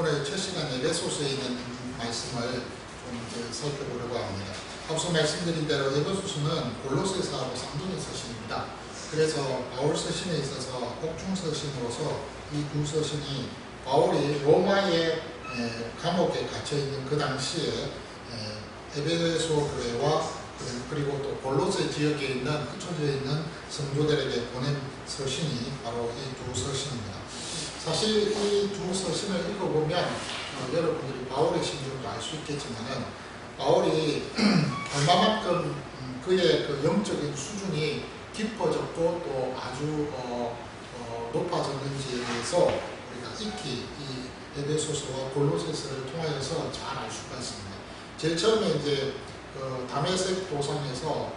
오늘 첫 시간 에베소서에 있는 말씀을 좀 살펴보려고 합니다. 앞서 말씀드린 대로 에베소서는 골로새서하고 쌍둥이 서신입니다. 그래서 바울 서신에 있어서 옥중 서신으로서 이 두 서신이 바울이 로마의 감옥에 갇혀 있는 그 당시에 에베소 교회와 그리고 또 골로새 지역에 있는 흩어져 있는 성도들에게 보낸 서신이 바로 이 두 서신입니다. 사실 이 두 서신을 읽어보면 여러분들이 바울의 심정도 알 수 있겠지만은 바울이 얼마만큼 그의 그 영적인 수준이 깊어졌고 또 아주 높아졌는지에 대해서 우리가 익히 이 에베소서와 골로새서를 통하여서 잘 알 수가 있습니다. 제일 처음에 이제 다메섹 도상에서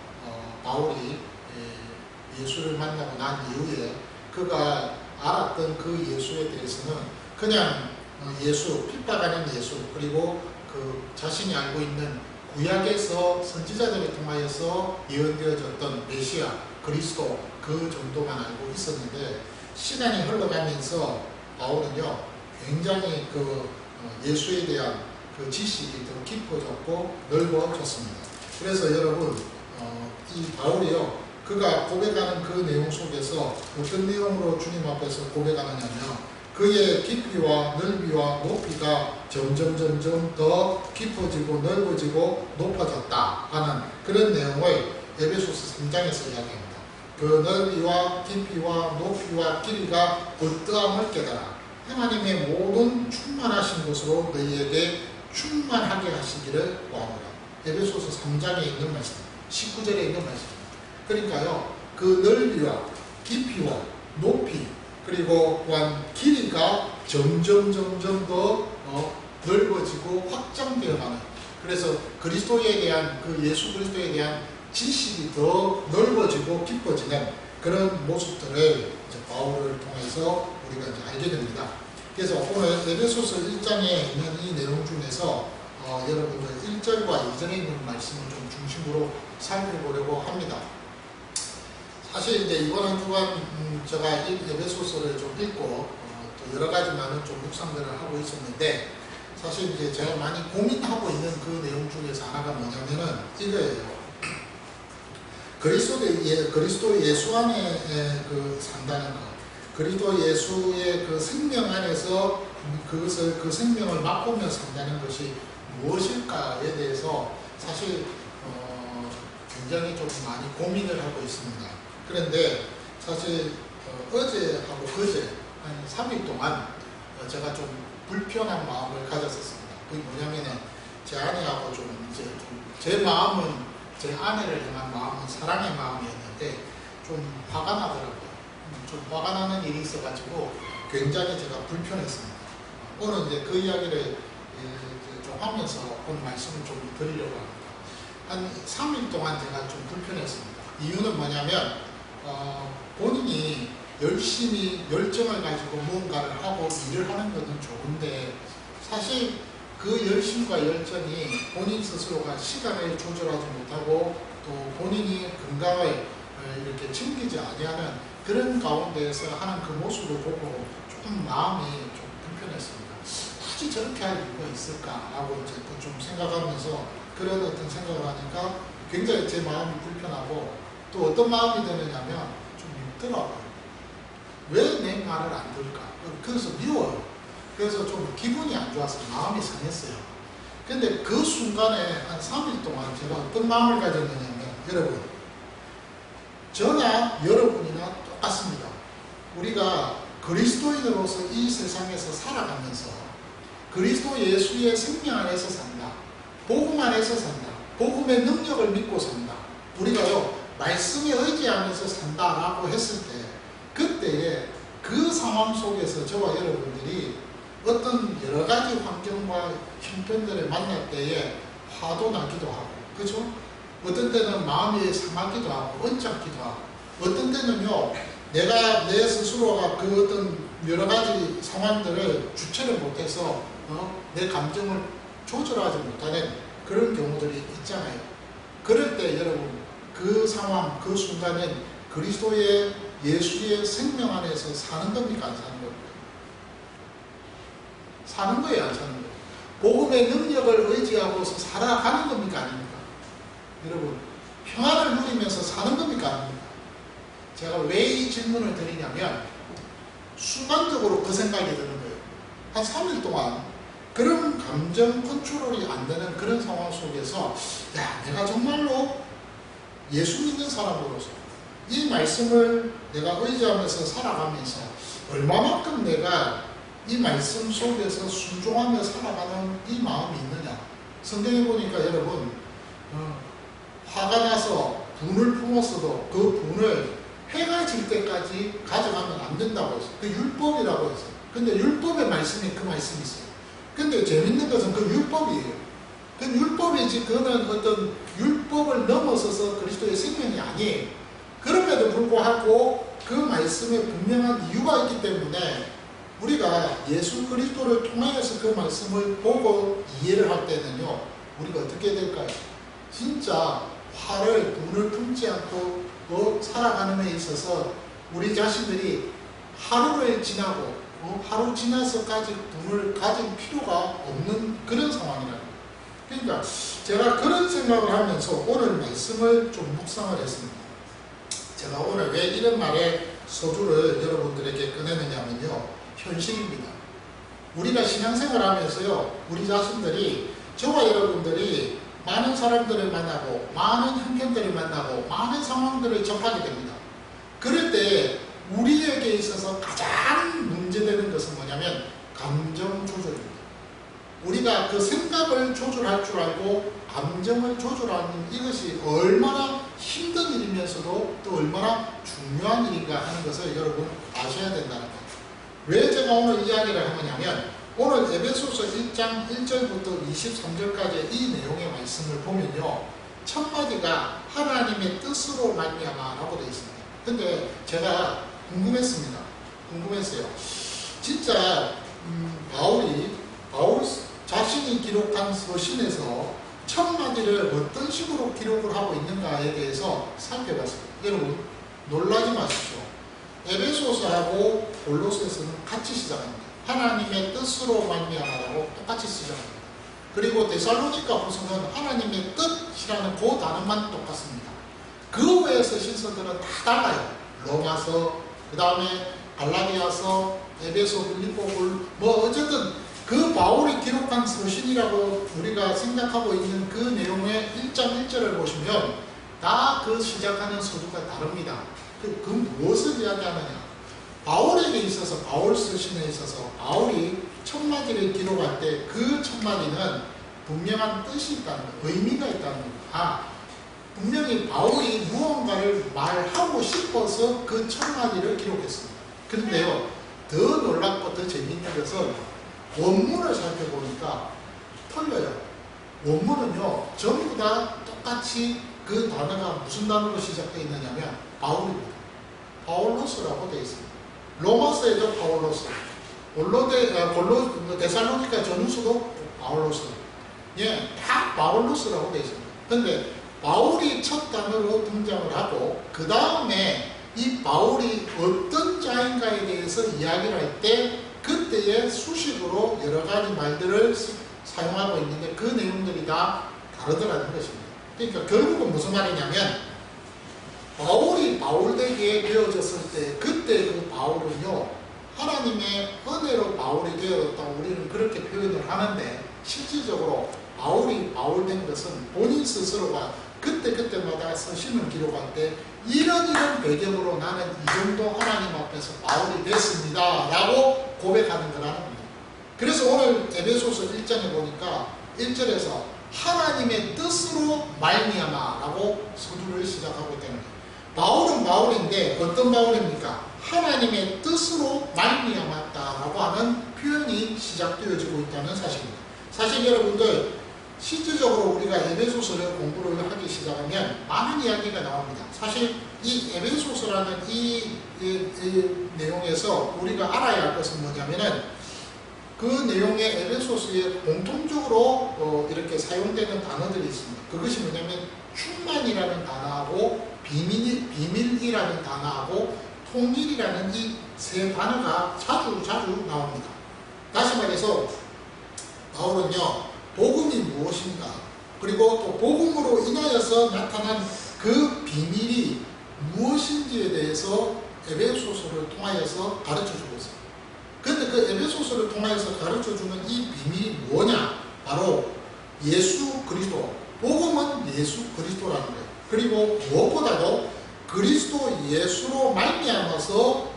바울이 예수를 만나고 난 이후에 그가 알았던 그 예수에 대해서는 그냥 예수, 핍박하는 예수, 그리고 그 자신이 알고 있는 구약에서 선지자들을 통하여서 예언되어졌던 메시아, 그리스도 그 정도만 알고 있었는데 시간이 흘러가면서 바울은요 굉장히 그 예수에 대한 그 지식이 더 깊어졌고 넓어졌습니다. 그래서 여러분 이 바울이요 그가 고백하는 그 내용 속에서 어떤 내용으로 주님 앞에서 고백하느냐면 그의 깊이와 넓이와 높이가 점점 더 깊어지고 넓어지고 높아졌다 하는 그런 내용을 에베소서 3장에서 이야기합니다. 그 넓이와 깊이와 높이와 길이가 어떠함을 깨달아 하나님의 모든 충만하신 것으로 너희에게 충만하게 하시기를 원하노라. 에베소서 3장에 있는 말씀, 19절에 있는 말씀입니다. 그러니까요 그 넓이와 깊이와 높이 그리고 또한 길이가 점점 더 넓어지고 확장되어가는, 그래서 그리스도에 대한 그 예수 그리스도에 대한 지식이 더 넓어지고 깊어지는 그런 모습들을 이제 바울을 통해서 우리가 이제 알게 됩니다. 그래서 오늘 에베소서 1장에 있는 이 내용 중에서 여러분들 1절과 2절에 있는 말씀을 좀 중심으로 살펴보려고 합니다. 사실 이제 이번 한 주간 제가 에베소서를 좀 읽고 또 여러 가지만은 좀 묵상들을 하고 있었는데 사실 이제 제가 많이 고민하고 있는 그 내용 중에서 하나가 뭐냐면은 이거예요. 그리스도 예수 안에 그 산다는 것, 그리스도 예수의 그 생명 안에서 그것을 그 생명을 맛보며 산다는 것이 무엇일까에 대해서 사실 굉장히 좀 많이 고민을 하고 있습니다. 그런데 사실 어제하고 그제 한 3일 동안 제가 좀 불편한 마음을 가졌었습니다. 그게 뭐냐면은 제 아내하고 좀 이제 제 마음은 제 아내를 향한 마음은 사랑의 마음이었는데 좀 화가 나더라고요. 좀 화가 나는 일이 있어가지고 굉장히 제가 불편했습니다. 오늘 이제 그 이야기를 좀 하면서 오늘 말씀을 좀 드리려고 합니다. 한 3일 동안 제가 좀 불편했습니다. 이유는 뭐냐면 본인이 열심히 열정을 가지고 무언가를 하고 일을 하는 것은 좋은데 사실 그 열심과 열정이 본인 스스로가 시간을 조절하지 못하고 또 본인이 건강을 이렇게 챙기지 아니하는 그런 가운데에서 하는 그 모습을 보고 조금 마음이 좀 불편했습니다. 굳이 저렇게 할 이유가 있을까라고 이제 좀 생각하면서 그런 어떤 생각을 하니까 굉장히 제 마음이 불편하고 또 어떤 마음이 드느냐면 좀 밉더라고요. 왜 내 말을 안 들을까? 그래서 미워요. 그래서 좀 기분이 안 좋았어요. 마음이 상했어요. 근데 그 순간에 한 3일 동안 제가 어떤 마음을 가졌느냐면 여러분, 저나 여러분이나 똑같습니다. 우리가 그리스도인으로서 이 세상에서 살아가면서 그리스도 예수의 생명 안에서 산다. 복음 안에서 산다. 복음의 능력을 믿고 산다. 우리가요 말씀에 의지하면서 산다라고 했을 때 그때에 그 상황 속에서 저와 여러분들이 어떤 여러 가지 환경과 형편들을 만날 때에 화도 나기도 하고, 그죠? 어떤 때는 마음이 상하기도 하고, 언짢기도 하고, 어떤 때는요, 내 스스로가 그 어떤 여러 가지 상황들을 주체를 못해서, 내 감정을 조절하지 못하는 그런 경우들이 있잖아요. 그럴 때 여러분, 그 상황, 그 순간은 그리스도의 예수의 생명 안에서 사는 겁니까? 안 사는 겁니까? 사는 거예요, 안 사는 거예요? 복음의 능력을 의지하고서 살아가는 겁니까, 아닙니까? 여러분, 평안을 누리면서 사는 겁니까, 아닙니까? 제가 왜 이 질문을 드리냐면 순간적으로 그 생각이 드는 거예요. 한 3일 동안 그런 감정 컨트롤이 안 되는 그런 상황 속에서 야, 내가 정말로 예수 믿는 사람으로서 이 말씀을 내가 의지하면서 살아가면서 얼마만큼 내가 이 말씀 속에서 순종하며 살아가는 이 마음이 있느냐. 성경에 보니까 여러분 화가 나서 분을 품었어도 그 분을 해가 질 때까지 가져가면 안 된다고 했어요. 그 율법이라고 했어요. 근데 율법의 말씀이 그 말씀이 있어요. 근데 재밌는 것은 그 율법이에요. 그 율법이지 그거는 어떤 율법을 넘어서서 그리스도의 생명이 아니에요. 그럼에도 불구하고 그 말씀에 분명한 이유가 있기 때문에 우리가 예수 그리스도를 통하여서 그 말씀을 보고 이해를 할 때는요, 우리가 어떻게 될까요? 진짜 화를 분을 품지 않고 살아가는 데 있어서 우리 자신들이 하루를 지나고 하루 지나서까지 분을 가질 필요가 없는 그런 상황이라는 거예요. 그러니까 제가 그런 생각을 하면서 오늘 말씀을 좀 묵상을 했습니다. 제가 오늘 왜 이런 말에 서두를 여러분들에게 꺼내느냐면요, 현실입니다. 우리가 신앙생활 하면서요, 우리 자신들이, 저와 여러분들이 많은 사람들을 만나고 많은 형편들을 만나고 많은 상황들을 접하게 됩니다. 그럴 때 우리에게 있어서 가장 문제되는 것은 뭐냐면 감정 조절입니다. 우리가 그 생각을 조절할 줄 알고 감정을 조절하는 이것이 얼마나 힘든 일이면서도 또 얼마나 중요한 일인가 하는 것을 여러분 아셔야 된다는 거예요. 왜 제가 오늘 이야기를 하느냐면 오늘 에베소서 1장 1절부터 23절까지 이 내용의 말씀을 보면요, 첫 마디가 하나님의 뜻으로 말미암아라고 되어 있습니다. 근데 제가 궁금했어요. 진짜 바울 자신이 기록한 서신에서 첫 마디를 어떤 식으로 기록을 하고 있는가에 대해서 살펴봤어요. 여러분 놀라지 마십시오. 에베소서하고 골로새서는 같이 시작합니다. 하나님의 뜻으로 말미암아라고 똑같이 시작합니다. 그리고 데살로니가 후서는 하나님의 뜻이라는 그 단어만 똑같습니다. 그 외의 서신서들은 다 달라요. 로마서, 그 다음에 갈라디아서, 에베소, 빌립보, 뭐 어쨌든 그 바울이 기록한 서신이라고 우리가 생각하고 있는 그 내용의 1장 1절을 보시면 다 그 시작하는 서두가 다릅니다. 그 무엇을 이야기하느냐? 바울에게 있어서, 바울 서신에 있어서 바울이 첫 마디를 기록할 때 그 첫 마디는 분명한 뜻이 있다는 거, 의미가 있다는 거. 분명히 바울이 무언가를 말하고 싶어서 그 첫 마디를 기록했습니다. 그런데요, 더 놀랍고 더 재미있는 것은 원문을 살펴보니까 틀려요. 원문은요, 전부 다 똑같이 그 단어가 무슨 단어로 시작되어 있느냐면 바울입니다. 바울로스라고 되어 있습니다. 로마서에도 바울로스, 데살로니가 전후서도 바울로스, 다 바울로스라고 되어 있습니다. 근데 바울이 첫 단어로 등장을 하고 그 다음에 이 바울이 어떤 자인가에 대해서 이야기를 할 때 그때의 수식으로 여러 가지 말들을 사용하고 있는데 그 내용들이 다 다르더라는 것입니다. 그러니까 결국은 무슨 말이냐면 바울이 바울되게 되어졌을 때 그때 그 바울은요, 하나님의 은혜로 바울이 되어졌다고 우리는 그렇게 표현을 하는데 실질적으로 바울이 바울된 것은 본인 스스로가 그때마다 서신을 기록할 때 이런 배경으로 나는 이 정도 하나님 앞에서 바울이 됐습니다 라고 고백하는 거라는 겁니다. 그래서 오늘 에베소서 1장에 보니까 1절에서 하나님의 뜻으로 말미암아 라고 서두를 시작하고 있다는 거예요. 바울은 바울인데 어떤 바울입니까? 하나님의 뜻으로 말미암았다라고 하는 표현이 시작되어지고 있다는 사실입니다. 사실 여러분들 실질적으로 우리가 에베소서를 공부를 하기 시작하면 많은 이야기가 나옵니다. 사실 이 에베소서라는 이 내용에서 우리가 알아야 할 것은 뭐냐면은 그 내용의 에베소서에 공통적으로 이렇게 사용되는 단어들이 있습니다. 그것이 뭐냐면 충만이라는 단어하고 비밀이라는 단어하고 통일이라는 이 세 단어가 자주 나옵니다. 다시 말해서 바울은요, 복음이 무엇인가, 그리고 또 복음으로 인하여서 나타난 그 비밀이 무엇인지에 대해서 에베소서를 통하여서 가르쳐주고 있어요. 그런데 그 에베소서를 통하여서 가르쳐주는 이 비밀이 뭐냐? 바로 예수 그리스도, 복음은 예수 그리스도라는 거예요. 그리고 무엇보다도 그리스도 예수로 말미암아서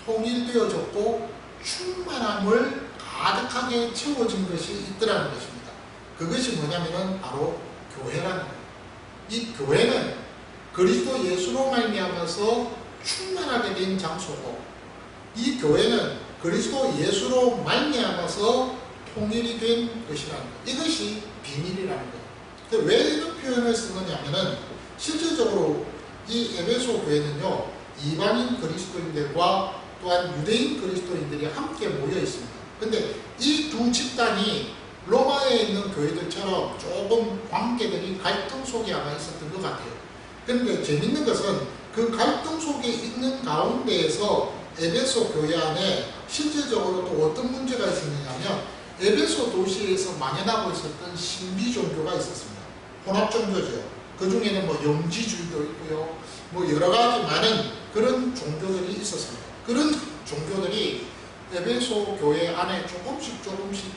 통일되어졌고 충만함을 가득하게 채워진 것이 있더라는 것입니다. 그것이 뭐냐면은 바로 교회라는 거예요. 이 교회는 그리스도 예수로 말미암아서 충만하게 된 장소고, 이 교회는 그리스도 예수로 말미암아서 통일이 된 것이라는 거예요. 이것이 비밀이라는 거예요. 왜 이런 표현을 쓰느냐면은 실질적으로 이 에베소 교회는요, 이방인 그리스도인들과 또한 유대인 그리스도인들이 함께 모여 있습니다. 근데 이 두 집단이 로마에 있는 교회들처럼 조금 관계들이 갈등 속에 아마 있었던 것 같아요. 그런데 재밌는 것은 그 갈등 속에 있는 가운데에서 에베소 교회 안에 실질적으로 또 어떤 문제가 있었느냐면, 에베소 도시에서 만연하고 있었던 신비 종교가 있었습니다. 혼합 종교죠. 그 중에는 뭐 영지주의도 있고요, 뭐 여러 가지 많은 그런 종교들이 있었습니다. 그런 종교들이 에베소 교회 안에 조금씩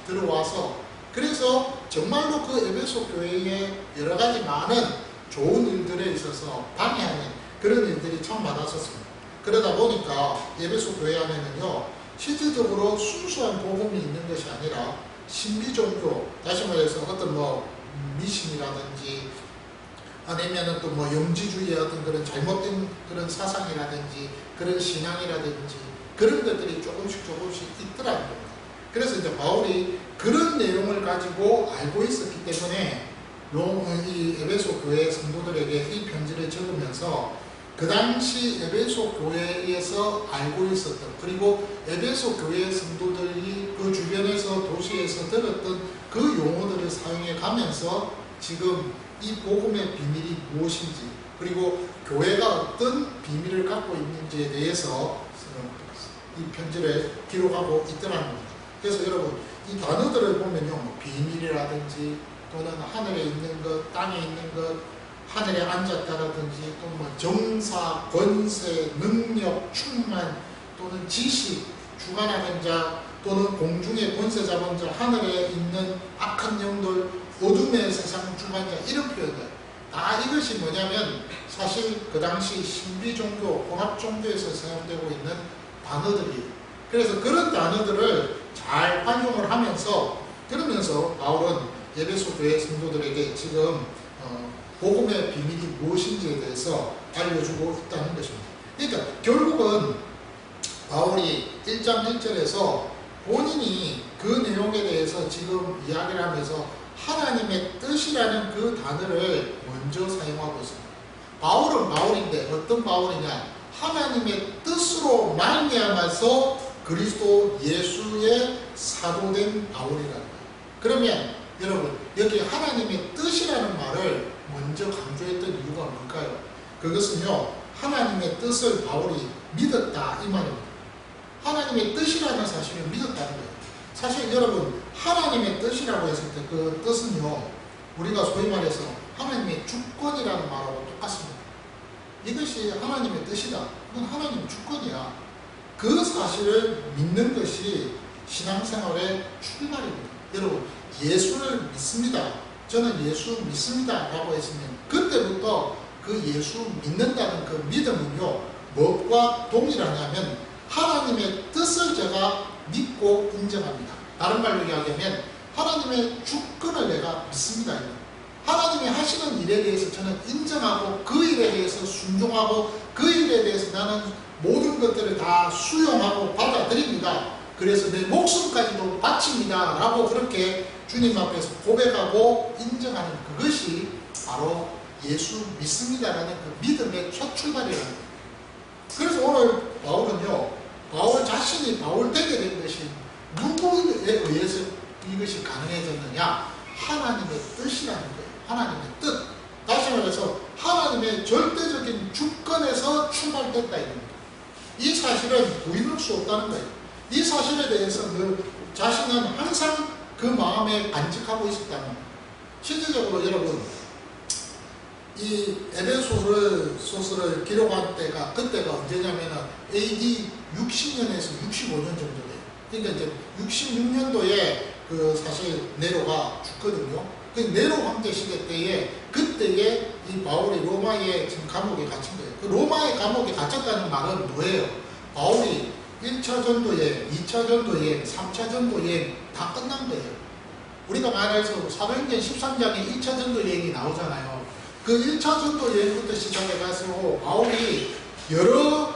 들어와서, 그래서 정말로 그 에베소 교회에 여러 가지 많은 좋은 일들에 있어서 방해하는 그런 일들이 참 많았었습니다. 그러다 보니까 에베소 교회 안에는요, 실질적으로 순수한 복음이 있는 것이 아니라 신비 종교, 다시 말해서 어떤 뭐 미신이라든지 아니면은 또 뭐 영지주의의 어떤 그런 잘못된 그런 사상이라든지 그런 신앙이라든지 그런 것들이 조금씩 있더라는 겁니다. 그래서 이제 바울이 그런 내용을 가지고 알고 있었기 때문에 이 에베소 교회 성도들에게 이 편지를 적으면서 그 당시 에베소 교회에서 알고 있었던, 그리고 에베소 교회 성도들이 그 주변에서 도시에서 들었던 그 용어들을 사용해 가면서 지금 이 복음의 비밀이 무엇인지, 그리고 교회가 어떤 비밀을 갖고 있는지에 대해서 이 편지를 기록하고 있더라는 겁니다. 그래서 여러분, 이 단어들을 보면요, 뭐 비밀이라든지 또는 하늘에 있는 것, 땅에 있는 것, 하늘에 앉았다라든지 또 뭐 정사, 권세, 능력, 충만, 또는 지식, 주관하는 자, 또는 공중의 권세 잡은 자, 하늘에 있는 악한 영들, 어둠의 세상 주관자, 이런 표현들, 다 이것이 뭐냐면 사실 그 당시 신비 종교, 혼합 종교에서 사용되고 있는 단어들이에요. 그래서 그런 단어들을 잘 활용을 하면서, 그러면서 바울은 에베소 교회 성도들에게 지금 복음의 비밀이 무엇인지에 대해서 알려주고 있다는 것입니다. 그러니까 결국은 바울이 1장 1절에서 본인이 그 내용에 대해서 지금 이야기를 하면서 하나님의 뜻이라는 그 단어를 먼저 사용하고 있습니다. 바울은 바울인데 어떤 바울이냐? 하나님의 뜻으로 말미암아서 그리스도 예수의 사도된 바울이라는 거예요. 그러면 여러분, 여기 하나님의 뜻이라는 말을 먼저 강조했던 이유가 뭘까요? 그것은요, 하나님의 뜻을 바울이 믿었다, 이 말입니다. 하나님의 뜻이라는 사실을 믿었다는 거예요. 사실 여러분, 하나님의 뜻이라고 했을 때 그 뜻은요, 우리가 소위 말해서 하나님의 주권이라는 말하고 똑같습니다. 이것이 하나님의 뜻이다. 그건 하나님의 주권이야. 그 사실을 믿는 것이 신앙생활의 출발입니다. 여러분, 예수를 믿습니다. 저는 예수 믿습니다. 라고 했으면 그때부터 그 예수 믿는다는 그 믿음은요, 무엇과 동일하냐면 하나님의 뜻을 제가 믿고 인정합니다. 다른 말로 이야기하면 하나님의 주권을 내가 믿습니다. 하나님이 하시는 일에 대해서 저는 인정하고 그 일에 대해서 순종하고 그 일에 대해서 나는 모든 것들을 다 수용하고 받아들입니다. 그래서 내 목숨까지도 바칩니다. 라고 그렇게 주님 앞에서 고백하고 인정하는 그것이 바로 예수 믿습니다라는 그 믿음의 첫 출발이라는 거예요. 그래서 오늘 바울은요, 바울 자신이 바울 되게 된 것이 누구에 의해서 이것이 가능해졌느냐? 하나님의 뜻이라는 거예요. 하나님의 뜻. 다시 말해서 하나님의 절대적인 주권에서 출발됐다 이겁니다. 이 사실은 부인할 수 없다는 거예요. 이 사실에 대해서 자신은 항상 그 마음에 간직하고 있었다는 거예요. 실질적으로 여러분, 이 에베소서를 기록한 때가, 그때가 언제냐면은 AD 60년에서 65년 정도 돼요. 그러니까 이제 66년도에 그 사실 네로가 죽거든요. 그 네로 황제 시대 때에, 그때에 이 바울이 로마의 지금 감옥에 갇힌 거예요. 그 로마의 감옥에 갇혔다는 말은 뭐예요? 바울이 1차 전도여행, 2차 전도여행, 3차 전도여행 다 끝난 거예요. 우리가 말해서 사도행전 13장에 1차 전도여행이 나오잖아요. 그 1차 전도여행부터 시작해가지고 바울이 여러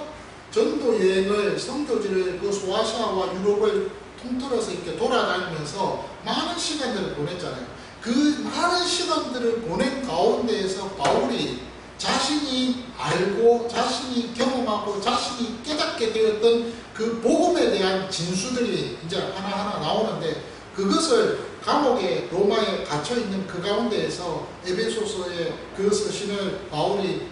전도여행을, 선교지를 그 소아시아와 유럽을 통틀어서 이렇게 돌아다니면서 많은 시간들을 보냈잖아요. 그 많은 시간들을 보낸 가운데에서 바울이 자신이 알고, 자신이 경험하고, 자신이 깨닫게 되었던 그 복음에 대한 진수들이 이제 하나하나 나오는데, 그것을 감옥에, 로마에 갇혀있는 그 가운데에서 에베소서의 그 서신을 바울이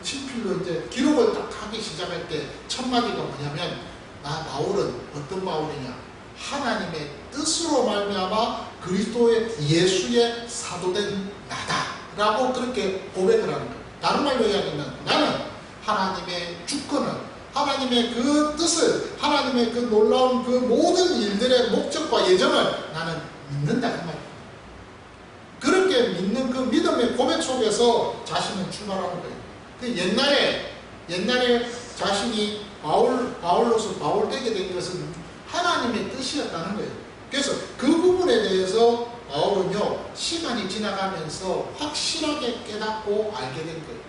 친필로 이제 기록을 딱 하기 시작할 때 첫 마디가 뭐냐면, 나 바울은 어떤 바울이냐? 하나님의 뜻으로 말미암아 그리스도의 예수의 사도된 나다 라고 그렇게 고백을 하는 거예요. 다른 말로 이야기하면 나는 하나님의 주권을, 하나님의 그 뜻을, 하나님의 그 놀라운 그 모든 일들의 목적과 예정을 나는 믿는다 그 말이에요. 그렇게 믿는 그 믿음의 고백 속에서 자신은 출발하는 거예요. 그 옛날에 자신이 바울로서 바울 되게 된 것은 하나님의 뜻이었다는 거예요. 그래서 그 부분에 대해서 바울은요, 시간이 지나가면서 확실하게 깨닫고 알게 된 거예요.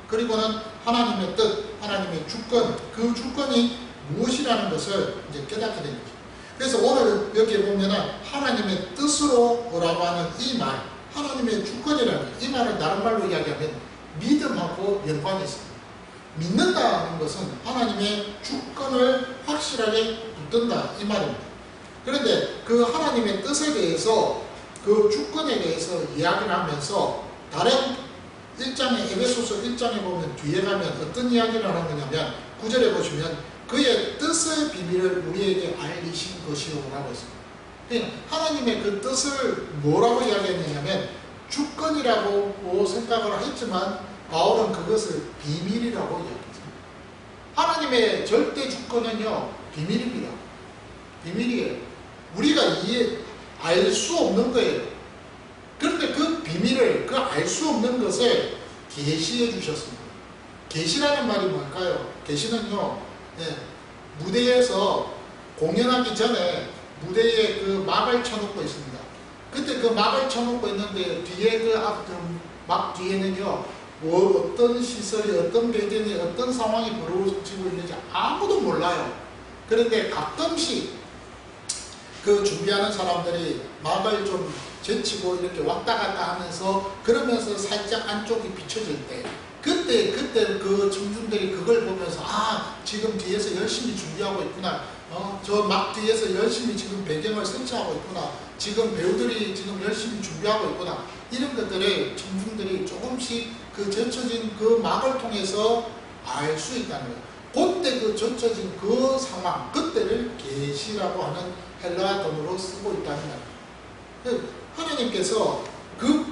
그리고는 하나님의 뜻, 하나님의 주권, 그 주권이 무엇이라는 것을 이제 깨닫게 된 거죠. 그래서 오늘 여기에 보면은 하나님의 뜻으로라고 하는 이 말, 하나님의 주권이라는 이 말을 다른 말로 이야기하면 믿음하고 연관이 있습니다. 믿는다는 것은 하나님의 주권을 확실하게 붙든다 이 말입니다. 그런데 그 하나님의 뜻에 대해서, 그 주권에 대해서 이야기를 하면서 다른 1장에, 에베소서 1장에 보면 뒤에 가면 어떤 이야기를 하는 거냐면 9절에 보시면 그의 뜻의 비밀을 우리에게 알리신 것이오라고 했습니다. 그러니까 하나님의 그 뜻을 뭐라고 이야기했냐면 주권이라고 생각을 했지만 바울은 그것을 비밀이라고 이야기했습니다. 하나님의 절대 주권은요, 비밀입니다. 비밀이에요. 우리가 알 수 없는 거예요. 그런데 그 비밀을, 그 알 수 없는 것을 계시해 주셨습니다. 계시라는 말이 뭘까요? 계시는요, 무대에서 공연하기 전에 무대에 그 막을 쳐놓고 있습니다. 그때 그 막을 쳐놓고 있는데 뒤에 막 뒤에는요, 어떤 시설이, 어떤 배경이, 어떤 상황이 벌어지고 있는지 아무도 몰라요. 그런데 가끔씩 그 준비하는 사람들이 막을 좀 제치고 이렇게 왔다 갔다 하면서, 그러면서 살짝 안쪽이 비춰질 때, 그때 그 청중들이 그걸 보면서 지금 뒤에서 열심히 준비하고 있구나, 저 막 뒤에서 열심히 지금 배경을 설치하고 있구나, 지금 배우들이 지금 열심히 준비하고 있구나, 이런 것들을 청중들이 조금씩 그 젖혀진 그 막을 통해서 알 수 있다는 거예요. 그때 그 젖혀진 그 상황, 그때를 계시라고 하는 헬라어 단어로 쓰고 있다는 거예요. 하나님께서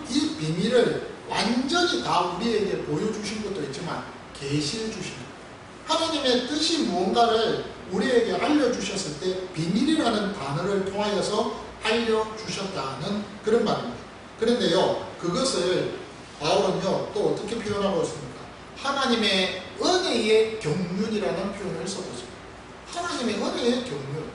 이 비밀을 완전히 다 우리에게 보여주신 것도 있지만 계시해 주신 거예요. 하나님의 뜻이 무언가를 우리에게 알려주셨을 때 비밀이라는 단어를 통하여서 알려주셨다는 그런 말입니다. 그런데요, 그것을 바울은요, 또 어떻게 표현하고 있습니까? 하나님의 은혜의 경륜이라는 표현을 쓰고 있습니다. 하나님의 은혜의 경륜.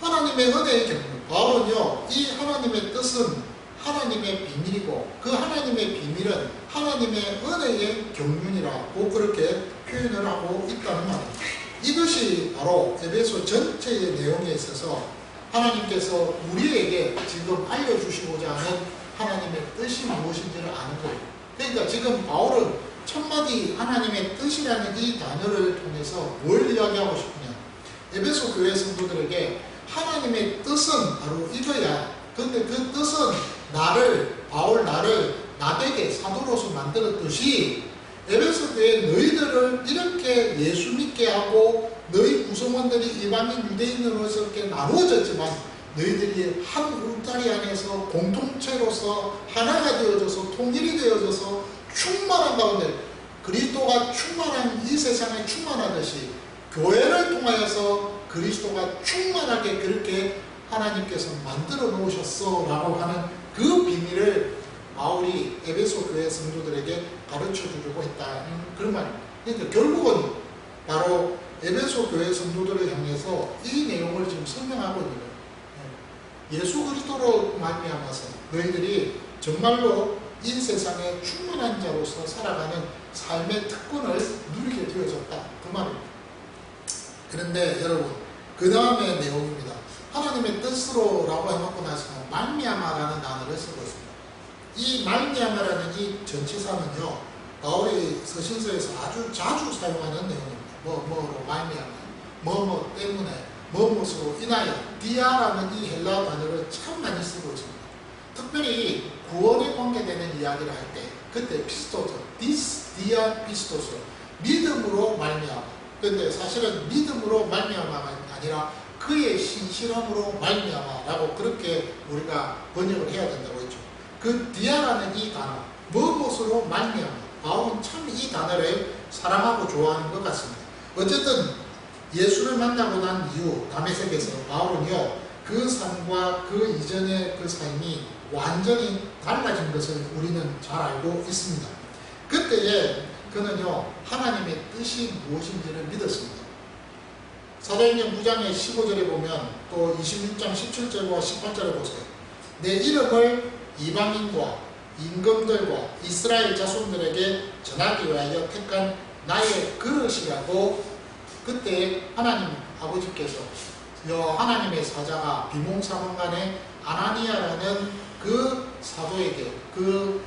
하나님의 은혜의 경륜. 바울은요, 이 하나님의 뜻은 하나님의 비밀이고, 그 하나님의 비밀은 하나님의 은혜의 경륜이라고 그렇게 표현을 하고 있다는 말입니다. 이것이 바로 에베소 전체의 내용에 있어서 하나님께서 우리에게 지금 알려주시고자 하는 하나님의 뜻이 무엇인지를 아는 거예요. 그러니까 지금 바울은 첫마디 하나님의 뜻이라는 이 단어를 통해서 뭘 이야기하고 싶으냐, 에베소 교회 성도들에게 하나님의 뜻은 바로 이거야. 근데 그 뜻은 바울 나를 나되게 사도로서 만들었듯이 에베소 교회 너희들을 이렇게 예수 믿게 하고 너희 구성원들이 이방인 유대인으로서 이렇게 나누어졌지만 너희들이 한 울타리 안에서 공통체로서 하나가 되어져서 통일이 되어져서 충만한 가운데 그리스도가 충만한 이 세상에 충만하듯이 교회를 통하여서 그리스도가 충만하게 그렇게 하나님께서 만들어 놓으셨어 라고 하는 그 비밀을 바울이 에베소 교회 성도들에게 가르쳐 주려고 했다는 그런 말입니다. 그러니까 결국은 바로 에베소 교회 성도들을 향해서 이 내용을 지금 설명하고 있는 거예요. 예수 그리스도로 말미암아서 너희들이 정말로 이 세상에 충만한 자로서 살아가는 삶의 특권을 누리게 되어졌다. 그 말입니다. 그런데 여러분, 그 다음의 내용입니다. 하나님의 뜻으로라고 해놓고 나서 말미암아라는 단어를 쓰고 있습니다. 이 말미암아라는 이 전치사는요, 바울이 서신서에서 아주 자주 사용하는 내용입니다. 뭐로 말미암아, 뭐 때문에, 무엇으로 인하여, 디아라는 이 헬라어 단어를 참 많이 쓰고 있습니다. 특별히 구원에 관계되는 이야기를 할 때, 그때 피스토스, 디아 피스토스, 믿음으로 말미암아. 근데 사실은 믿음으로 말미암아가 아니라 그의 신실함으로 말미암아라고 그렇게 우리가 번역을 해야 된다고 했죠. 그 디아라는 이 단어, 무엇으로 말미암아. 바울은 참 이 단어를 사랑하고 좋아하는 것 같습니다. 어쨌든 예수를 만나고 난 이후 다메섹에서 바울은요, 그 삶과 그 이전의 그 삶이 완전히 달라진 것을 우리는 잘 알고 있습니다. 그때에 그는요, 하나님의 뜻이 무엇인지를 믿었습니다. 사도행전 9장의 15절에 보면 또 26장 17절과 18절에 보세요. 내 이름을 이방인과 임금들과 이스라엘 자손들에게 전하기 위하여 택한 나의 그릇이라고 그때 하나님 아버지께서 하나님의 사자가 비몽사몽간에 아나니아라는 그 사도에게 그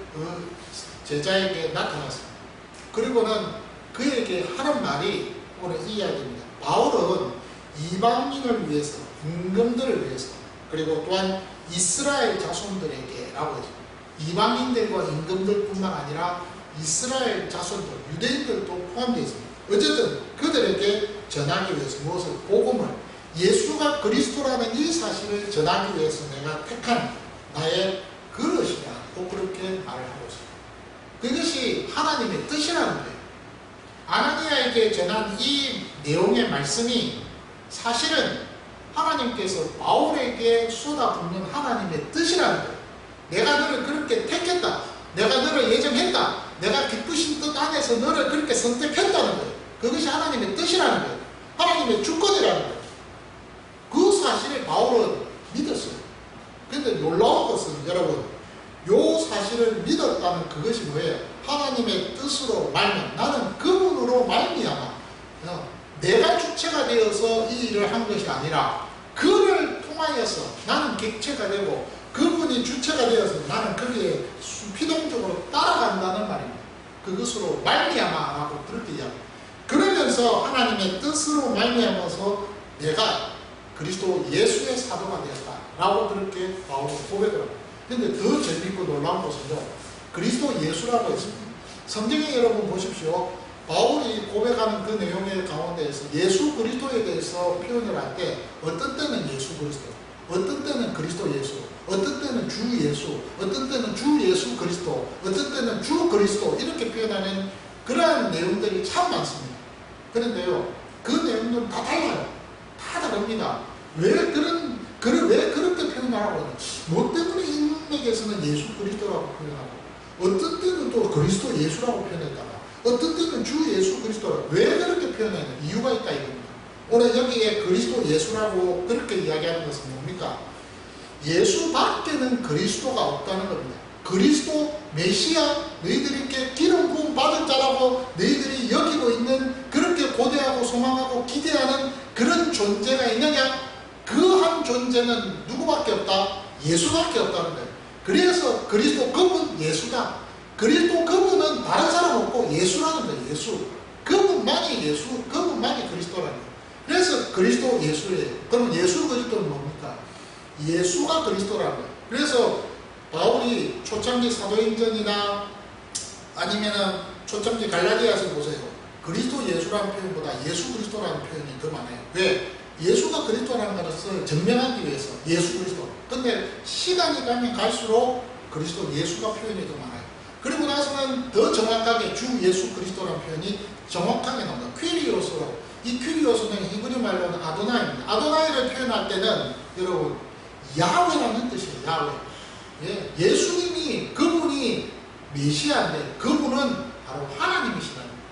제자에게 나타났습니다. 그리고는 그에게 하는 말이 오늘 이 이야기입니다. 바울은 이방인을 위해서, 임금들을 위해서, 그리고 또한 이스라엘 자손들에게 라고 했습니다. 이방인들과 임금들뿐만 아니라 이스라엘 자손들, 유대인들도 포함되어 있습니다. 어쨌든 그들에게 전하기 위해서 무엇을? 복음을, 예수가 그리스도라는 이 사실을 전하기 위해서 내가 택한 나의 그릇이라고 그렇게 말을 하고 있습니다. 그것이 하나님의 뜻이라는 거예요. 아나니아에게 전한 이 내용의 말씀이 사실은 하나님께서 바울에게 쏟아붓는 하나님의 뜻이라는 거예요. 내가 너를 그렇게 택했다. 내가 너를 예정했다. 내가 기쁘신 뜻 안에서 너를 그렇게 선택했다는 거예요. 그것이 하나님의 뜻이라는 거예요. 하나님의 주권이라는 거예요. 그 사실을 바울은 믿었어요. 그런데 놀라운 것은 여러분, 요 사실을 믿었다는 그것이 뭐예요? 하나님의 뜻으로 말미암아, 나는 그분으로 말미암아, 내가 주체가 되어서 이 일을 한 것이 아니라 그를 통하여서 나는 객체가 되고 그분이 주체가 되어서 나는 거기에 수피동적으로 따라간다는 말입니다. 그것으로 말미암아라고 그렇게 이야기합니다. 그러면서 하나님의 뜻으로 말미암아서 내가 그리스도 예수의 사도가 되었다라고 그렇게 바울은 고백을 합니다. 그런데 더 재밌고 놀라운 것은요, 그리스도 예수라고 했습니다. 성경에 여러분 보십시오. 바울이 고백하는 그 내용의 가운데에서 예수 그리스도에 대해서 표현을 할 때 어떤 때는 예수 그리스도, 어떤 때는 그리스도 예수, 어떤 때는 주 예수, 어떤 때는 주 예수 그리스도, 어떤 때는 주 그리스도 이렇게 표현하는 그러한 내용들이 참 많습니다. 그런데요, 그 내용들은 다 달라요. 다 다릅니다. 왜 그렇게 표현하라고 하냐? 뭐 때문에 인맥에서는 예수 그리스도라고 표현하고 어떤 때는 또 그리스도 예수라고 표현했다가 어떤 때는 주 예수 그리스도라고 왜 그렇게 표현하냐? 이유가 있다 이겁니다. 오늘 여기에 그리스도 예수라고 그렇게 이야기하는 것은 뭡니까? 예수 밖에는 그리스도가 없다는 겁니다. 그리스도 메시아, 너희들이 이렇게 기름 부음 받을 자라고 너희들이 여기고 있는 그렇게 고대하고 소망하고 기대하는 그런 존재가 있느냐? 그 한 존재는 누구밖에 없다? 예수밖에 없다는 거예요. 그래서 그리스도 그분 예수다. 그리스도 그분은 다른 사람 없고 예수라는 거예요. 예수. 그분만이 예수, 그분만이 그리스도라는 거예요. 그래서 그리스도 예수예요. 그럼 예수 그리스도는 뭡니까? 예수가 그리스도라는 거예요. 그래서 바울이 초창기 사도행전이나 아니면은 초창기 갈라디아서 보세요. 그리스도 예수라는 표현보다 예수 그리스도라는 표현이 더 많아요. 왜? 예수가 그리스도라는 것을 증명하기 위해서 예수 그리스도. 근데 시간이 가면 갈수록 그리스도 예수가 표현이 더 많아요. 그리고 나서는 더 정확하게 주 예수 그리스도라는 표현이 정확하게 나옵니다. 퀴리오스로. 이 퀴리오스는 히브리 말로는 아도나이입니다. 아도나이를 표현할 때는 여러분 야훼라는 뜻이에요. 야훼. 예, 예수님이 그분이 메시아인데 그분은 바로 하나님이시라는 거예요.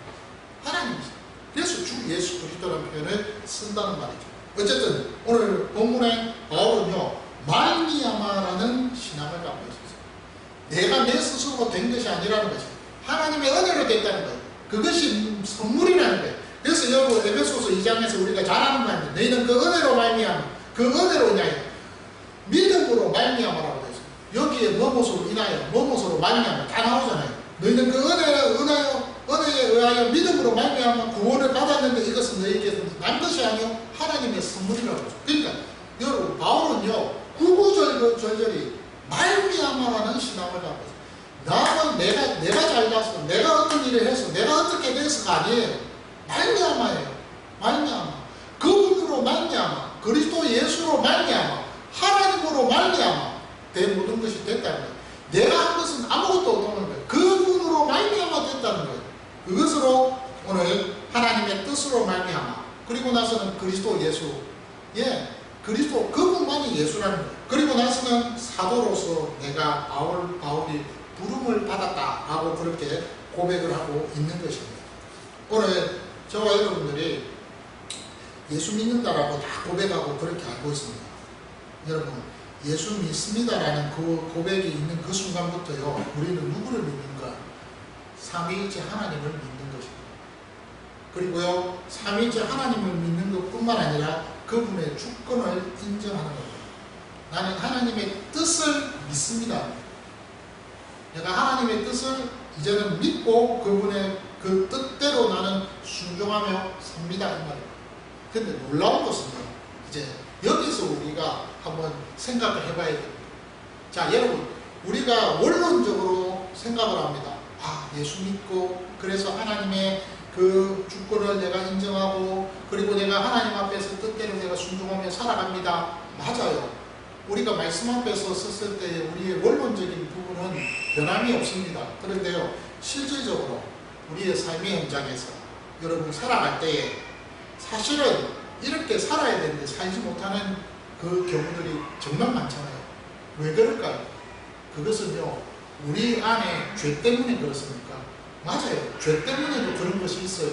하나님이시다. 그래서 주 예수 그리스도라는 표현을 쓴다는 말이죠. 어쨌든 오늘 본문의 바울은요 말미암아라는 신앙을 갖고 있었어요. 내가 내 스스로 된 것이 아니라는 것이 하나님의 은혜로 됐다는 거예요. 그것이 선물이라는 거예요. 그래서 여러분 에베소서 2장에서 우리가 잘 아는 말입니다. 너희는 그 은혜로 말미암아 그 은혜로 인하여 믿음으로 말미암아라고 되어 있어요. 여기에 뭐뭐로 인하여 뭐뭐로 말미암아 다 나오잖아요. 너희는 그 은혜에 의하여 믿음으로 말미암아 구원을 받았는데 이것은 너희에게서 난 것이 아니요 하나님의 선물이라고 했어요. 그러니까 여러분 바울은요 구구절절히 말미암아라는 신앙을 갖고 있어요. 나는 내가 잘났어, 내가 어떤 일을 했어, 내가 어떻게 됐어가 아니에요. 말미암아예요. 말미암아. 그분으로 말미암아, 그리스도 예수로 말미암아, 하나님으로 말미암아 된 모든 것이 됐다는 거예요. 내가 한 것은 아무것도 없다는 거예요. 그분으로 말미암아 됐다는 거예요. 그것으로 오늘 하나님의 뜻으로 말미암아 그리고 나서는 그리스도 예수 그리스도 그분만이 예수라는 거예요. 그리고 나서는 사도로서 내가 바울이 부름을 받았다라고 그렇게 고백을 하고 있는 것입니다. 오늘 저와 여러분들이 예수 믿는다라고 다 고백하고 그렇게 알고 있습니다. 여러분 예수 믿습니다라는 그 고백이 있는 그 순간부터요 우리는 누구를 믿는가? 삼위일체 하나님을 믿는 것입니다. 그리고요 삼위일체 하나님을 믿는 것뿐만 아니라 그분의 주권을 인정하는 겁니다. 나는 하나님의 뜻을 믿습니다. 내가 하나님의 뜻을 이제는 믿고 그분의 그 뜻대로 나는 순종하며 삽니다 이 말이에요. 근데 놀라운 것은요 이제 여기서 우리가 한번 생각을 해봐야 됩니다. 자 여러분 우리가 원론적으로 생각을 합니다. 아 예수 믿고 그래서 하나님의 그 주권을 내가 인정하고 그리고 내가 하나님 앞에서 뜻대로 내가 순종하며 살아갑니다. 맞아요. 우리가 말씀 앞에서 썼을 때 우리의 원론적인 부분은 변함이 없습니다. 그런데요 실질적으로 우리의 삶의 현장에서 여러분 살아갈 때에 사실은 이렇게 살아야 되는데 살지 못하는 그 경우들이 정말 많잖아요. 왜 그럴까요? 그것은요 우리 안에 죄 때문에 그렇습니까? 맞아요. 죄 때문에도 그런 것이 있어요.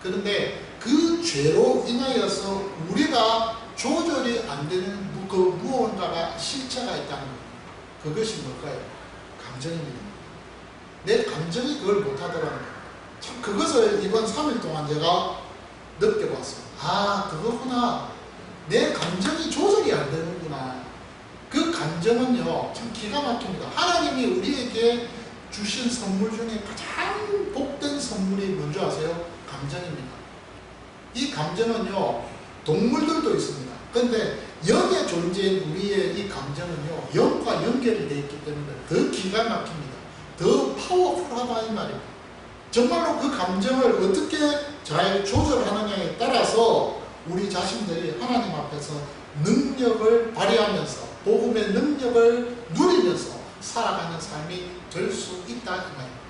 그런데 그 죄로 인하여서 우리가 조절이 안 되는 그 무언가가 실체가 있다는 거예요. 그것이 뭘까요? 감정입니다. 내 감정이 그걸 못하더라는 거예요. 참 그것을 이번 3일 동안 제가 느껴봤어요. 아 그거구나. 내 감정이 조절이 안 되는구나. 그 감정은요 참 기가 막힙니다. 하나님이 우리에게 주신 선물 중에 가장 복된 선물이 뭔지 아세요? 감정입니다. 이 감정은요 동물들도 있습니다. 그런데 영의 존재인 우리의 이 감정은요 영과 연결이 되어 있기 때문에 더 기가 막힙니다. 더 파워풀하다 이 말입니다. 정말로 그 감정을 어떻게 잘 조절하느냐에 따라서 우리 자신들이 하나님 앞에서 능력을 발휘하면서 복음의 능력을 누리면서 살아가는 삶이 될 수 있다 이 말입니다.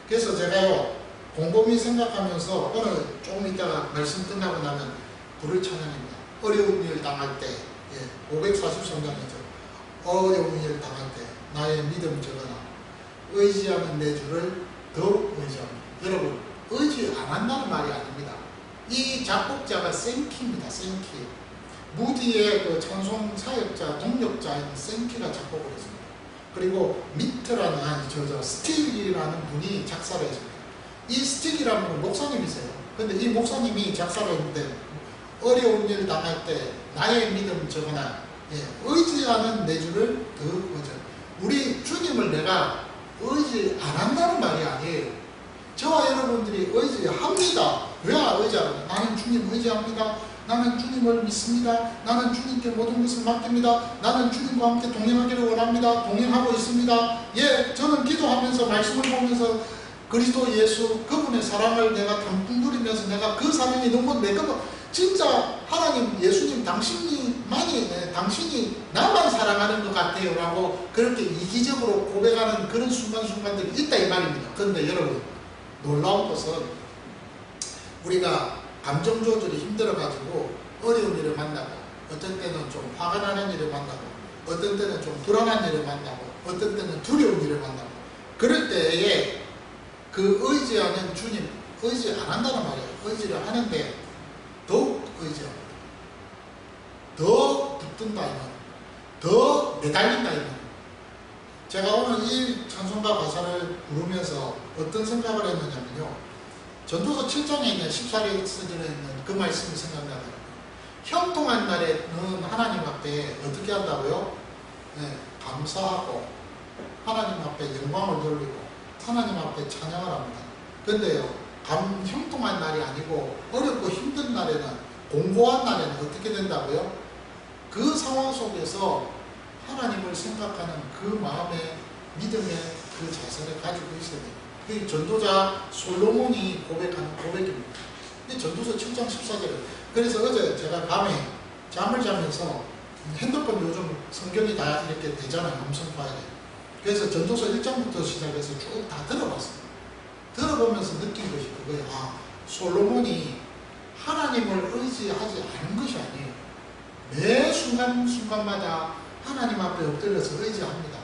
그래서 제가요 곰곰이 생각하면서 오늘 조금 이따가 말씀 끝나고 나면 부를 찬양입니다. 어려운 일 당할 때 543장이죠. 어려운 일 당할 때 나의 믿음 적어라. 의지하는 내 주를 더욱 의지합니다. 여러분 의지 안 한다는 말이 아닙니다. 이 작곡자가 생키입니다. 생키. 무디의 그 찬송 사역자 동력자인 생키가 작곡을 했습니다. 그리고 미트라는 저자 스틸이라는 분이 작사를 했습니다. 이 스틸이라는 분은 목사님이세요. 근데 이 목사님이 작사를 했는데 어려운 일 당할 때 나의 믿음 적어나 의지하는 내 주를 더욱 의지. 우리 주님을 내가 의지 안 한다는 말이 아니에요. 저와 여러분들이 의지합니다. 왜 의지합니까? 나는 주님 의지합니다. 나는 주님을 믿습니다. 나는 주님께 모든 것을 맡깁니다. 나는 주님과 함께 동행하기를 원합니다. 동행하고 있습니다. 예, 저는 기도하면서 말씀을 보면서 그리스도 예수 그분의 사랑을 내가 담뿍 누리면서 내가 그 사랑이 너무 내가 진짜 하나님 예수님 당신이 나만 사랑하는 것 같아요 라고 그렇게 이기적으로 고백하는 그런 순간순간들이 있다 이 말입니다. 그런데 여러분 놀라운 것은 우리가 감정 조절이 힘들어 가지고 어려운 일을 만나고 어떤 때는 좀 화가 나는 일을 만나고 어떤 때는 좀 불안한 일을 만나고 어떤 때는 두려운 일을 만나고 그럴 때에 그 의지하는 주님 의지 안 한다는 말이에요. 의지를 하는데 더욱 의지합니다. 더 붙든다 이 말, 더 매달린다 이 말. 제가 오늘 이 찬송가 가사를 부르면서 어떤 생각을 했느냐면요. 전도서 7장에 있는 14절에 있는 그 말씀이 생각나더라고요. 형통한 날에는 하나님 앞에 어떻게 한다고요? 네, 감사하고 하나님 앞에 영광을 돌리고 하나님 앞에 찬양을 합니다. 그런데요, 형통한 날이 아니고 어렵고 힘든 날에는 공고한 날에는 어떻게 된다고요? 그 상황 속에서 하나님을 생각하는 그 마음의 믿음의 그 자세를 가지고 있어야 돼요. 그 전도자 솔로몬이 고백하는 고백입니다. 전도서 7장 14절. 그래서 어제 제가 밤에 잠을 자면서 핸드폰 요즘 성경이 다 이렇게 되잖아요. 음성 파일에. 그래서 전도서 1장부터 시작해서 쭉 다 들어봤어요. 들어보면서 느낀 것이 그거예요. 아, 솔로몬이 하나님을 의지하지 않은 것이 아니에요. 매 순간순간마다 하나님 앞에 엎드려서 의지합니다.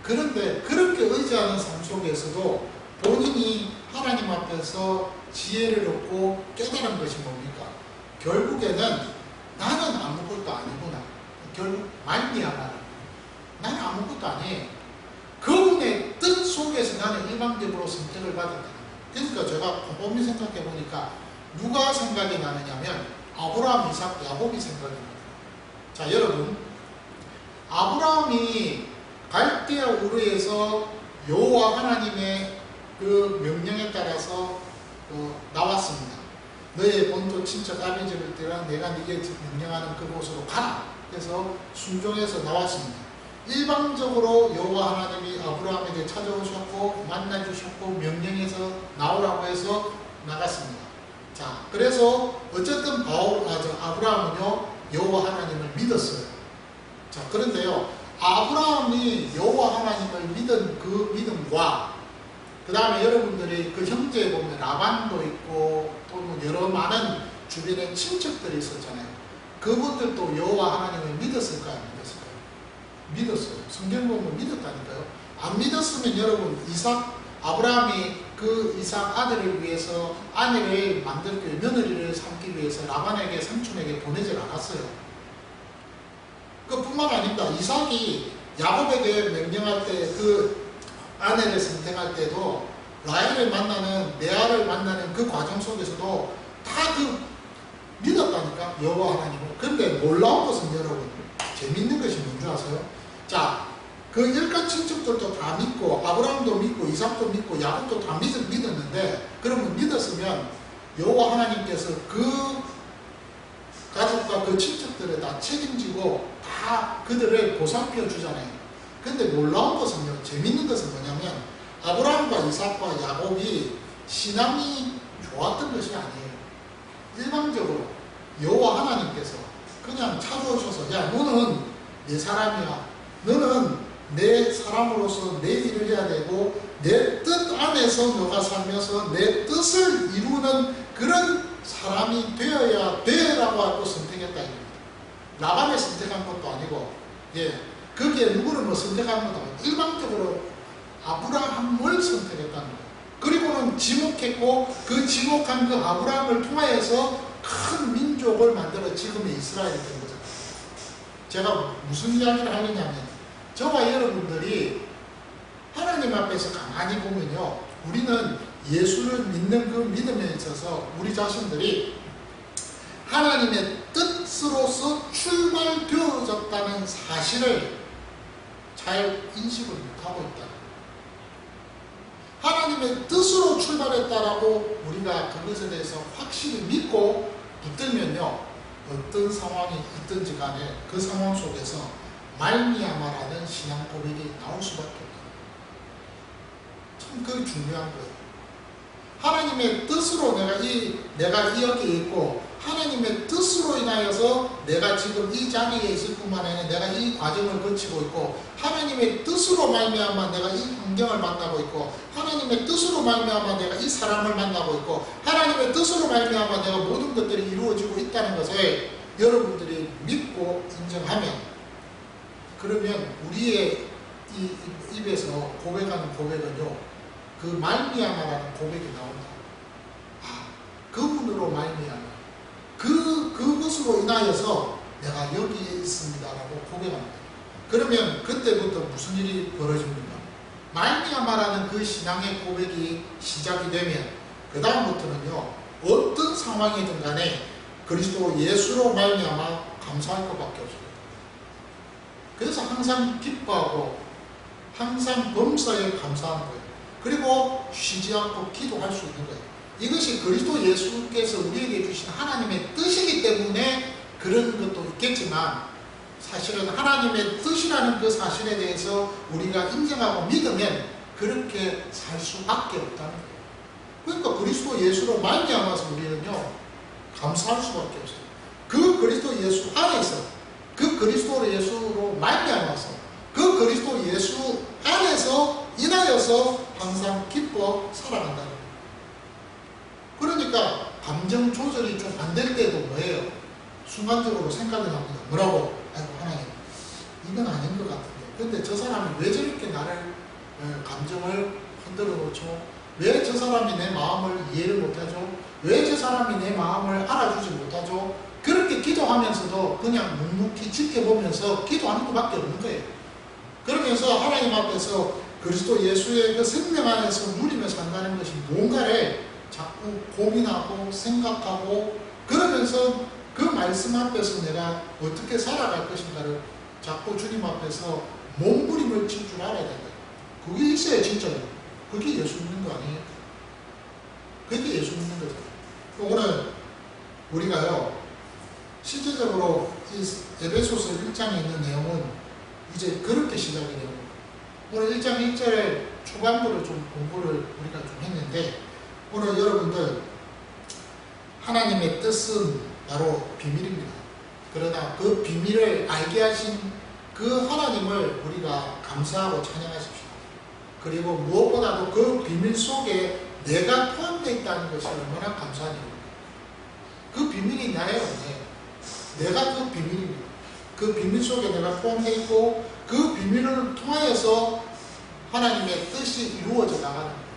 그런데 그렇게 의지하는 삶 속에서도 본인이 하나님 앞에서 지혜를 얻고 깨달은 것이 뭡니까? 결국에는 나는 아무것도 아니구나. 결국 말미암아 나는 아무것도 아니에요. 그분의 뜻 속에서 나는 일방적으로 선택을 받았다. 그러니까 제가 곰곰이 생각해 보니까 누가 생각이 나느냐면 아브라함, 이삭, 야곱이 생각이 나요. 자, 여러분, 아브라함이 갈대아 우르에서 여호와 하나님의 그 명령에 따라서 나왔습니다. 너의 본토 친척 아비집을 떠나 내가 네게 명령하는 그곳으로 가라. 그래서 순종해서 나왔습니다. 일방적으로 여호와 하나님이 아브라함에게 찾아오셨고 만나주셨고 명령해서 나오라고 해서 나갔습니다. 자, 그래서 어쨌든 아브라함은요 여호와 하나님을 믿었어요. 자, 그런데요 아브라함이 여호와 하나님을 믿은 그 믿음과 그 다음에 여러분들이 그 형제에 보면 라반도 있고 또는 여러 많은 주변에 친척들이 있었잖아요. 그분들도 여호와 하나님을 믿었을까요? 안 믿었을까요? 믿었어요. 성경 보면 믿었다니까요. 안 믿었으면 여러분 아브라함이 그 이삭 아들을 위해서 아내를 만들기 며느리를 삼기 위해서 라반에게 삼촌에게 보내질 않았어요. 그뿐만 아닙니다. 이삭이 야곱에게 명령할 때 그 아내를 선택할 때도 라헬을 만나는 레아를 만나는 그 과정 속에서도 다 그 믿었다니까 여호와 하나님을. 그런데 놀라운 것은 여러분 재밌는 것이 뭔지 아세요? 자, 그 열간 친척들도 다 믿고 아브라함도 믿고 이삭도 믿고 야곱도 다 믿었는데 그러면 믿었으면 여호와 하나님께서 그 가족과 그 친척들을 다 책임지고 다 그들을 보살펴 주잖아요. 근데 놀라운 것은요, 재밌는 것은 뭐냐면 아브라함과 이삭과 야곱이 신앙이 좋았던 것이 아니에요. 일방적으로 여호와 하나님께서 그냥 찾아오셔서 야 너는 내 사람이야. 너는 내 사람으로서 내 일을 해야 되고 내 뜻 안에서 너가 살면서 내 뜻을 이루는 그런 사람이 되어야 돼라고 하고 선택했다 이겁니다. 라반을 선택한 것도 아니고 거기에 누구를 선택한 것도 아니고 일방적으로 아브라함을 선택했다는 거예요. 그리고는 지목했고 그 지목한 그 아브라함을 통하여서 큰 민족을 만들어 지금의 이스라엘이 된 거잖아요. 제가 무슨 이야기를 하느냐면 저와 여러분들이 하나님 앞에서 가만히 보면요, 우리는 예수를 믿는 그 믿음에 있어서 우리 자신들이 하나님의 뜻으로서 출발되어졌다는 사실을 잘 인식을 못하고 있다. 하나님의 뜻으로 출발했다라고 우리가 그것에 대해서 확실히 믿고 붙들면요, 어떤 상황이 있든지 간에 그 상황 속에서 말미암아라는 신앙 고백이 나올 수밖에 없다. 참 그게 중요한 거예요. 하나님의 뜻으로 내가 여기에 있고, 하나님의 뜻으로 인하여서 내가 지금 이 자리에 있을 뿐만 아니라 내가 이 과정을 거치고 있고, 하나님의 뜻으로 말미암아 내가 이 환경을 만나고 있고, 하나님의 뜻으로 말미암아 내가 이 사람을 만나고 있고, 하나님의 뜻으로 말미암아 내가 모든 것들이 이루어지고 있다는 것을 여러분들이 믿고 인정하면, 그러면 우리의 이 입에서 고백하는 고백은요, 그 말미암아라는 고백이 나온다. 아, 그분으로 말미암아, 그것으로 인하여서 내가 여기에 있습니다라고 고백합니다. 그러면 그때부터 무슨 일이 벌어집니까? 말미암아라는 그 신앙의 고백이 시작이 되면 그 다음부터는요, 어떤 상황이든 간에 그리스도 예수로 말미암아 감사할 것밖에 없어요. 그래서 항상 기뻐하고 항상 범사에 감사하는 거예요. 그리고 쉬지 않고 기도할 수 있는 거예요. 이것이 그리스도 예수께서 우리에게 주신 하나님의 뜻이기 때문에 그런 것도 있겠지만, 사실은 하나님의 뜻이라는 그 사실에 대해서 우리가 인정하고 믿으면 그렇게 살 수밖에 없다는 거예요. 그러니까 그리스도 예수로 말미암아서 우리는요, 감사할 수밖에 없어요. 그 그리스도 예수 안에서, 그 그리스도 예수로 말미암아서, 그 그리스도 예수 안에서 인하여서 항상 기뻐 살아간다는 거예요. 그러니까 감정 조절이 좀 안 될 때도 뭐예요? 순간적으로 생각이 납니다. 뭐라고? 아이고 하나님, 이건 아닌 것 같은데, 근데 저 사람이 왜 저렇게 나를 감정을 흔들어 놓죠? 왜 저 사람이 내 마음을 이해를 못하죠? 왜 저 사람이 내 마음을 알아주지 못하죠? 그렇게 기도하면서도 그냥 묵묵히 지켜보면서 기도하는 것밖에 없는 거예요. 그러면서 하나님 앞에서 그리스도 예수의 그 생명 안에서 누리며 산다는 것이 뭔가를 자꾸 고민하고 생각하고, 그러면서 그 말씀 앞에서 내가 어떻게 살아갈 것인가를 자꾸 주님 앞에서 몸부림을 칠 줄 알아야 된다. 그게 있어야 진짜로. 그게 예수 믿는 거 아니에요? 그게 예수 믿는 거죠. 오늘 우리가요, 실제적으로 이 에베소서 1장에 있는 내용은 이제 그렇게 시작이 돼요. 오늘 1장 1절에 초반부를 좀 공부를 우리가 좀 했는데, 오늘 여러분들 하나님의 뜻은 바로 비밀입니다. 그러나 그 비밀을 알게 하신 그 하나님을 우리가 감사하고 찬양하십시오. 그리고 무엇보다도 그 비밀 속에 내가 포함되어 있다는 것이 얼마나 감사한 일입니까? 그 비밀이 나예요. 내가 그 비밀입니다. 그 비밀 속에 내가 포함되어 있고, 그 비밀을 통하여서 하나님의 뜻이 이루어져 나가는 거예요.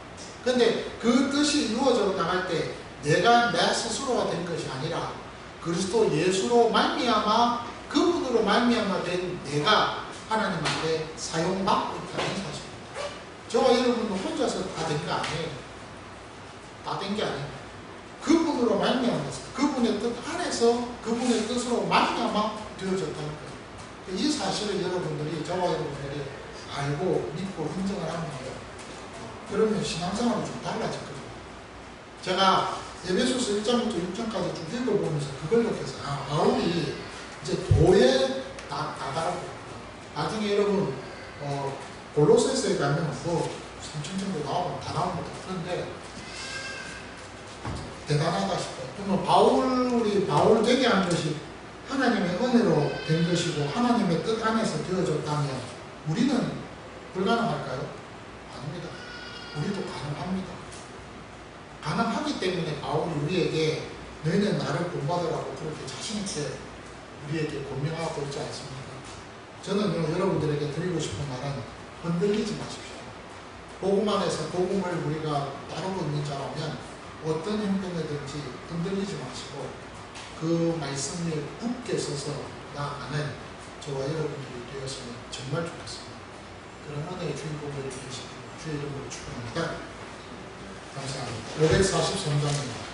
근데 그 뜻이 이루어져 나갈 때 내가 내 스스로가 된 것이 아니라 그리스도 예수로 말미암아, 그분으로 말미암아 된 내가 하나님 앞에 사용받고 있다는 사실입니다. 저와 여러분은 혼자서 다 된 게 아니에요. 다 된 게 아니에요. 그분으로 말미암아서, 그분의 뜻 안에서 그분의 뜻으로 말미암아 되어졌다는 거예요. 이 사실을 여러분들이, 저와 여러분들이 알고 믿고 인정을 하면 돼요. 그러면 신앙생활이 좀 달라질 거예요. 제가 에베소서 1장부터 6장까지 쭉 읽어보면서 그걸 느꼈어요. 아, 바울이 이제 도에 다다르고, 나중에 여러분 골로새서에 가면 뭐 3천 정도 나오고 다 나온 것도 그런데 대단하다 싶어요. 그러면 바울 되게 한 것이 하나님의 은혜로 된 것이고 하나님의 뜻 안에서 되어졌다면 우리는 불가능할까요? 아닙니다. 우리도 가능합니다. 가능하기 때문에 바울이 우리에게 너희는 나를 본받으라고 그렇게 자신있게 우리에게 권명하고 있지 않습니까? 저는 여러분들에게 드리고 싶은 말은 흔들리지 마십시오. 복음 안에서 복음을 우리가 따르고 있는 자라면 어떤 형편이든지 흔들리지 마시고 그 말씀 위에 굳게 서서 나아가는 저와 여러분들이 되었으면 정말 좋겠습니다. 그런 은혜의 주인공들이 되시길 주의 이름으로 축원합니다. 감사합니다. 543장입니다.